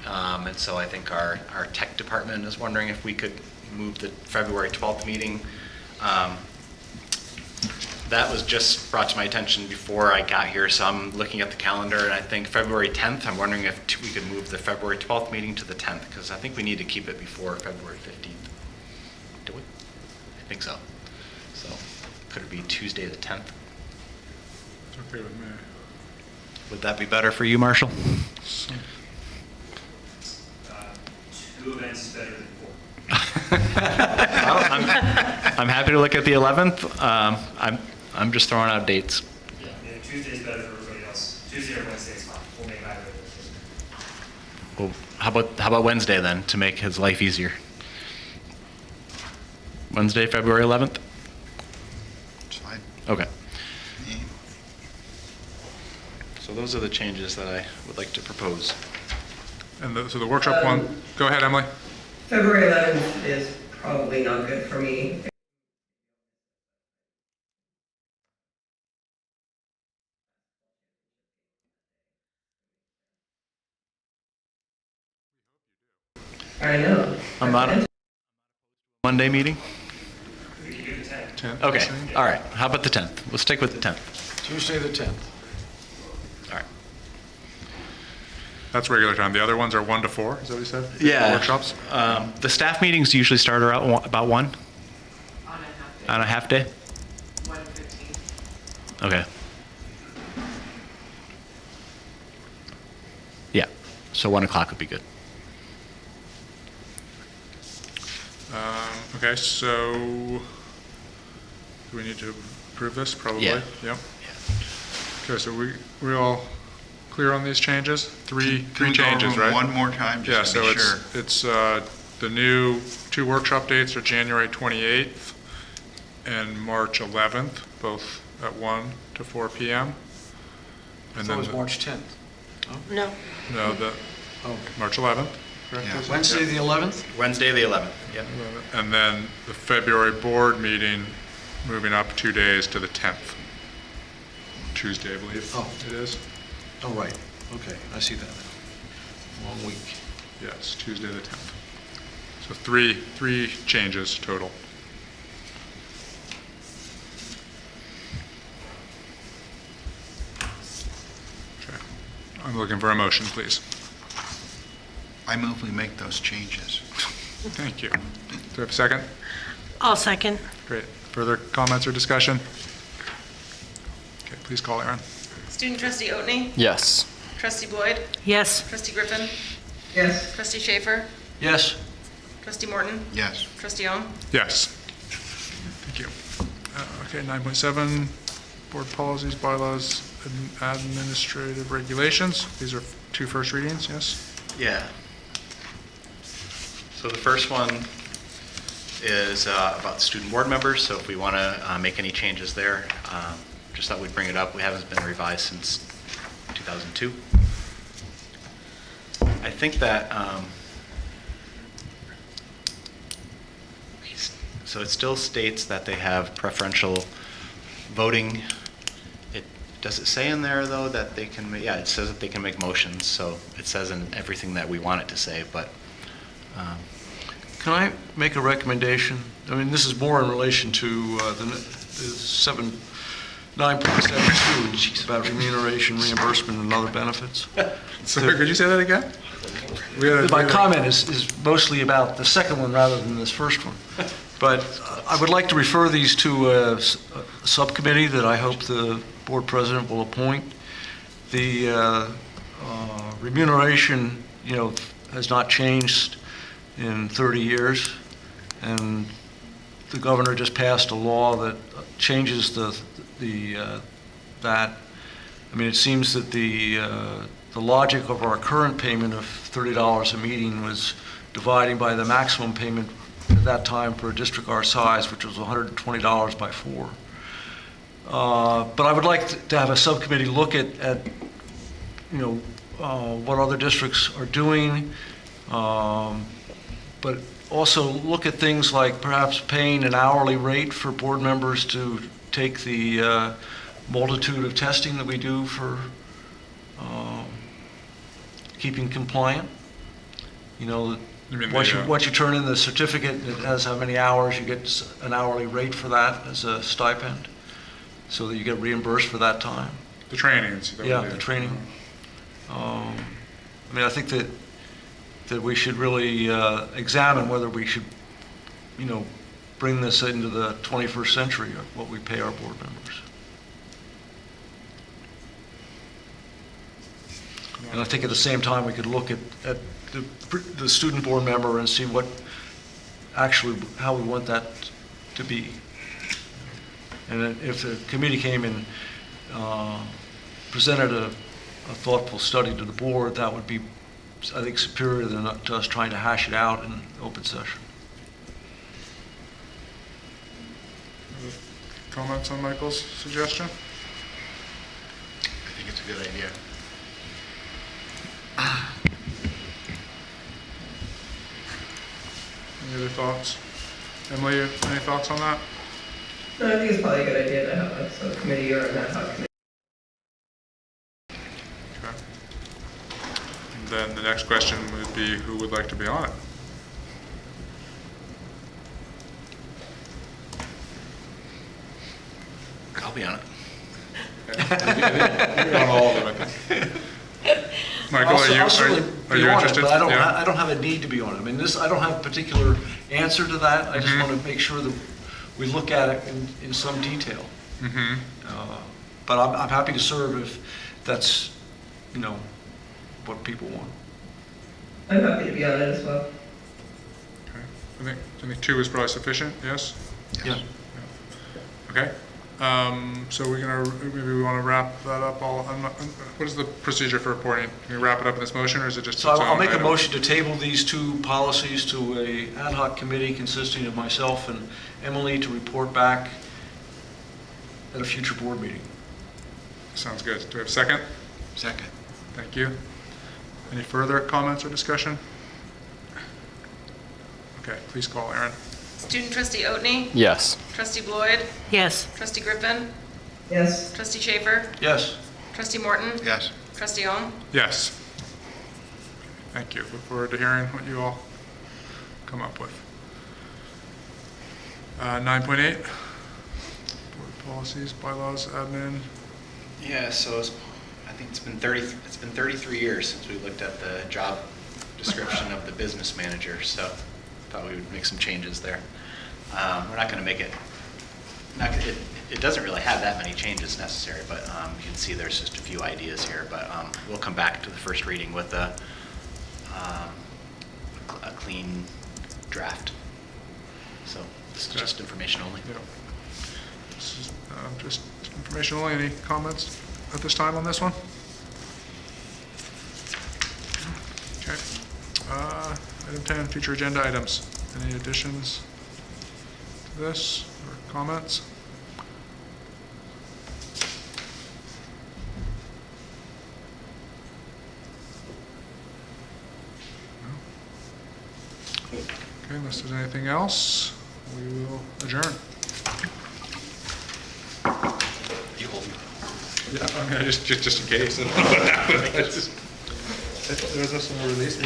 And so I think our tech department is wondering if we could move the February 12th meeting. That was just brought to my attention before I got here, so I'm looking at the calendar, and I think February 10th, I'm wondering if we could move the February 12th meeting to the 10th, because I think we need to keep it before February 15th. Do we? I think so. So could it be Tuesday the 10th? It's okay with me. Would that be better for you, Marshall? 2 events is better than 4. I'm happy to look at the 11th. I'm just throwing out dates. Yeah, Tuesday is better for everybody else. Tuesday or Wednesday is fine. We'll make either of those. Well, how about Wednesday then, to make his life easier? Wednesday, February 11th? It's fine. Okay. So those are the changes that I would like to propose. And so the workshop one, go ahead, Emily. February 11th is probably not good for me. I know. I'm not a Monday meeting? We can do the 10th. 10th. Okay, all right. How about the 10th? We'll stick with the 10th. Tuesday the 10th. All right. That's regular time. The other ones are 1 to 4, is that what you said? Yeah. Workshops? The staff meetings usually start around about 1 On a half day. on a half day? 1:15. Okay. Yeah, so 1 o'clock would be good. Okay, so do we need to approve this? Probably. Yeah. Yep. Okay, so we all clear on these changes? Three Can we go over changes, them right? one more time, Yeah, just to so be sure? it's the new 2 workshop dates are January 28th and March 11th, both at 1 to 4 p.m. I thought it was March 10th. No. No, Oh, March 11th, correct? Yeah. Lisa? Wednesday, the 11th? Wednesday, the 11th, yep. And then the February board meeting, moving up 2 days to the 10th. Tuesday, I believe Oh. it is. Oh, right. Okay, I see that now. Long week. Yes, Tuesday the 10th. So three changes total. Okay. I'm looking for a motion, please. I move we make those changes. Thank you. Do we have a second? I'll second. Great. Further comments or discussion? Okay, please call Aaron. Student trustee Otney? Yes. Trustee Boyd? Yes. Trustee Griffin? Yes. Trustee Schaefer? Yes. Trustee Morton? Yes. Trustee Ohm? Yes. Thank you. Okay, 9.7, board policies, bylaws, administrative regulations. These are 2 first readings, yes? Yeah. So the first one is about student board members, so if we want to make any changes there, just thought we'd bring it up. We haven't been revised since 2002. I think that, so it still states that they have preferential voting. Does it say in there, though, that they can, yeah, it says that they can make motions, so it says in everything that we want it to say, but. Can I make a recommendation? I mean, this is more in relation to the 9.72 about remuneration, reimbursement, and other benefits. Sorry, could you say that again? My comment is mostly about the second one rather than this first one. But I would like to refer these to a subcommittee that I hope the board president will appoint. The remuneration, has not changed in 30 years, and the governor just passed a law that changes that. I mean, it seems that the logic of our current payment of $30 a meeting was dividing by the maximum payment at that time for a district our size, which was $120 by 4. But I would like to have a subcommittee look at what other districts are doing, but also look at things like perhaps paying an hourly rate for board members to take the multitude of testing that we do for keeping compliant. Once you turn in the certificate, it has how many hours, you get an hourly rate for that as a stipend, so that you get reimbursed for that time. The trainings. Yeah, the training. I mean, I think that we should really examine whether we should, bring this into the 21st century, of what we pay our board members. And I think at the same time, we could look at the student board member and see how we want that to be. And then if the committee came and presented a thoughtful study to the board, that would be, I think, superior than to us trying to hash it out in open session. Comments on Michael's suggestion? I think it's a good idea. Any other thoughts? Emily, any thoughts on that? No, I think it's probably a good idea to have a subcommittee or an ad hoc committee. Okay. And then the next question would be, who would like to be on it? I'll be on it. You're on all of them, I think. Michael, are you interested? But I don't have a need to be on it. I mean, I don't have a particular answer to that. I just want to make sure that we look at it in some detail. But I'm happy to serve if that's, what people want. I'm happy to be on it as well. Okay. I think 2 is probably sufficient, yes? Yeah. Okay. So we're gonna, maybe we want to wrap that up all, what is the procedure for reporting? Can we wrap it up in this motion, or is it just? So its I'll own make a item? motion to table these two policies to a ad hoc committee consisting of myself and Emily to report back at a future board meeting. Sounds good. Do we have a second? Second. Thank you. Any further comments or discussion? Okay, please call Aaron. Student trustee Oatney? Yes. Trustee Floyd? Yes. Trustee Griffin? Yes. Trustee Schaefer? Yes. Trustee Morton? Yes. Trustee Ohm? Yes. Thank you. Look forward to hearing what you all come up with. 9.8, board policies, bylaws, admin. Yeah, so I think it's been 33 years since we looked at the job description of the business manager, so thought we would make some changes there. We're not going to make it, it doesn't really have that many changes necessary, but you can see there's just a few ideas here, but we'll come back to the first reading with a clean draft. So this is just information only. Yeah. This is just information only. Any comments at this time on this one? Okay. Item 10, future agenda items. Any additions to this or comments? No? Okay, unless there's anything else, we will adjourn. You hold me. Yeah, I mean, just in case. I don't know what happened. There was some release.